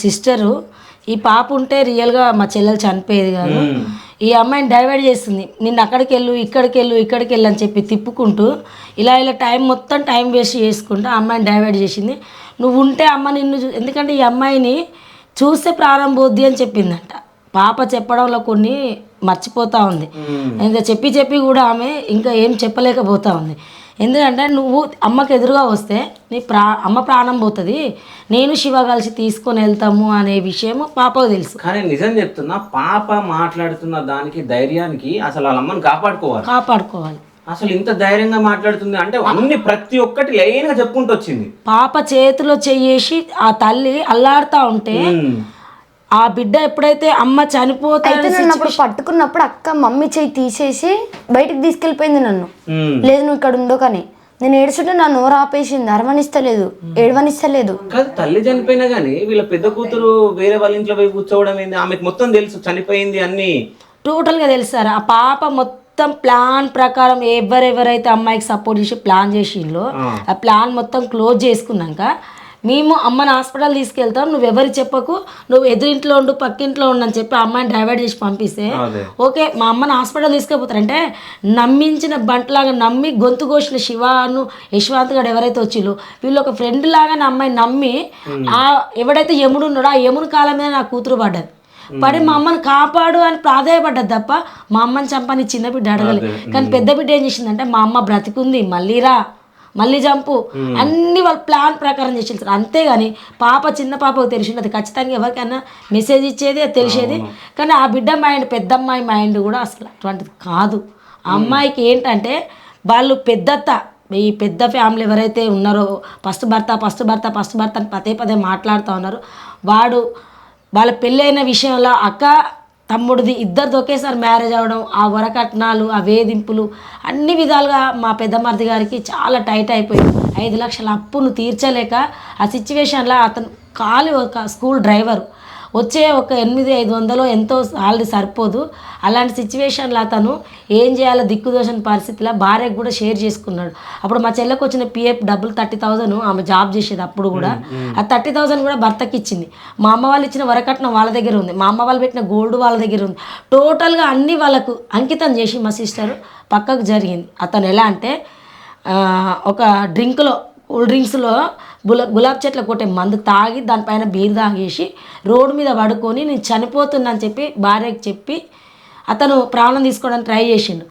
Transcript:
Sister ఈ పాప ఉంటే రియల్గా మా చెల్లెలు చనిపోయేది కాదు. ఈ అమ్మాయిని డైవర్ట్ చేస్తుంది. నిన్ను అక్కడికి వెళ్ళు ఇక్కడికి వెళ్ళు అని చెప్పి తిప్పుకుంటూ ఇలా మొత్తం టైం వేస్ట్ చేసుకుంటూ ఆ అమ్మాయిని డైవర్ట్ చేసింది. నువ్వు ఉంటే అమ్మ నిన్ను ఎందుకంటే ఈ అమ్మాయిని చూస్తే ప్రాణం పోద్ది అని చెప్పిందంట. పాప చెప్పడంలో కొన్ని మర్చిపోతూ ఉంది. ఇంకా చెప్పి కూడా ఆమె ఇంకా ఏం చెప్పలేకపోతూ ఉంది. ఎందుకంటే నువ్వు అమ్మకి ఎదురుగా వస్తే నీ అమ్మ ప్రాణం పోతుంది, నేను శివ కలిసి తీసుకొని వెళ్తాము అనే విషయం పాపకు తెలుసు. కానీ నిజం చెప్తున్నా, పాప మాట్లాడుతున్న దానికి ధైర్యానికి అసలు వాళ్ళ అమ్మని కాపాడుకోవాలి. అసలు ఇంత ధైర్యంగా మాట్లాడుతుంది అంటే అన్ని ప్రతి ఒక్కటి లైన్గా చెప్పుకుంటూ వచ్చింది. పాప చేతిలో చెయ్యేసి ఆ తల్లి అల్లాడుతూ ఉంటే ఆ బిడ్డ ఎప్పుడైతే అమ్మ చనిపోతున్నప్పుడు పట్టుకున్నప్పుడు అక్క మమ్మీ చెయ్యి తీసేసి బయటికి తీసుకెళ్ళిపోయింది నన్ను. లేదు నువ్వు ఇక్కడ ఉండో కానీ నేను ఏడుచుంటే నా నోరు ఆపేసింది, అరవనిస్తలేదు, ఏడవనిస్తలేదు. కాదు తల్లి చనిపోయినా గానీ వీళ్ళ పెద్ద కూతురు వేరే వాళ్ళ ఇంట్లో పోయి కూర్చోవడం ఏంది? ఆమెకు మొత్తం తెలుసు చనిపోయింది అన్ని టోటల్గా తెలుసారు. ఆ పాప మొత్తం ప్లాన్ ప్రకారం ఎవరెవరైతే అమ్మాయికి సపోర్ట్ చేసి ప్లాన్ చేసిండ్రో ఆ ప్లాన్ మొత్తం క్లోజ్ చేసుకున్నాక మేము అమ్మని హాస్పిటల్ తీసుకెళ్తాం, నువ్వు ఎవరు చెప్పకు, నువ్వు ఎదురింట్లో ఉండు పక్కింట్లో ఉండు అని చెప్పి అమ్మాయిని డైవర్ట్ చేసి పంపిస్తే ఓకే మా అమ్మని హాస్పిటల్ తీసుకెళ్ళిపోతారంటే నమ్మించిన బంటలాగా నమ్మి గొంతు కోసిన శివను యశ్వంత్ గారు ఎవరైతే వచ్చిందో వీళ్ళు ఒక ఫ్రెండ్ లాగానే అమ్మాయి నమ్మి ఆ ఎవడైతే యముడు ఉన్నాడో ఆ యముని కాలం మీద నా కూతురు పడి మా అమ్మని కాపాడు అని ప్రాధాయపడ్డది తప్ప మా అమ్మని చంపని చిన్న బిడ్డ అడగలేదు. కానీ పెద్ద బిడ్డ ఏం చేసిందంటే మా అమ్మ బ్రతికుంది మళ్ళీ చంపు అన్ని వాళ్ళ ప్లాన్ ప్రకారం చేసేసారు. అంతేగాని చిన్న పాపకు తెలిసింది అది ఖచ్చితంగా ఎవరికైనా మెసేజ్ ఇచ్చేది అది తెలిసేది. కానీ ఆ బిడ్డ మైండ్ పెద్దమ్మాయి మైండ్ కూడా అసలు అటువంటిది కాదు. ఆ అమ్మాయికి ఏంటంటే వాళ్ళు ఈ పెద్ద ఫ్యామిలీ ఎవరైతే ఉన్నారో ఫస్ట్ భర్త అని పదే మాట్లాడుతూ ఉన్నారు. వాళ్ళ పెళ్ళైన విషయంలో అక్క తమ్ముడిది ఇద్దరిది ఒకేసారి మ్యారేజ్ అవ్వడం, ఆ వరకట్నాలు, ఆ వేధింపులు అన్ని విధాలుగా మా పెద్ద మరిది గారికి చాలా టైట్ అయిపోయింది. 5 లక్షల అప్పును తీర్చలేక ఆ సిచ్యువేషన్లో అతను ఒక స్కూల్ డ్రైవర్ వచ్చే ఒక 8,500 ఎంతో సాలరీ సరిపోదు. అలాంటి సిచ్యువేషన్లో అతను ఏం చేయాలో దిక్కుదోచని పరిస్థితిలో భార్యకు కూడా షేర్ చేసుకున్నాడు. అప్పుడు మా చెల్లెకు వచ్చిన పిఎఫ్ డబ్బులు 30,000 ఆమె జాబ్ చేసేది అప్పుడు కూడా ఆ 30,000 కూడా భర్తకి ఇచ్చింది. మా అమ్మ వాళ్ళు ఇచ్చిన వరకట్నం వాళ్ళ దగ్గర ఉంది, మా అమ్మ వాళ్ళు పెట్టిన గోల్డ్ వాళ్ళ దగ్గర ఉంది. టోటల్గా అన్నీ వాళ్ళకు అంకితం చేసి మా సిస్టర్ పక్కకు జరిగింది. అతను ఎలా అంటే ఒక కూల్ డ్రింక్స్లో గులాబ్ చెట్ల కొట్టే మందు తాగి దానిపైన బీర్ తాగేసి రోడ్డు మీద పడుకొని నేను చనిపోతున్నా అని చెప్పి భార్యకి చెప్పి అతను ప్రాణం తీసుకోవడానికి ట్రై చేసిండు.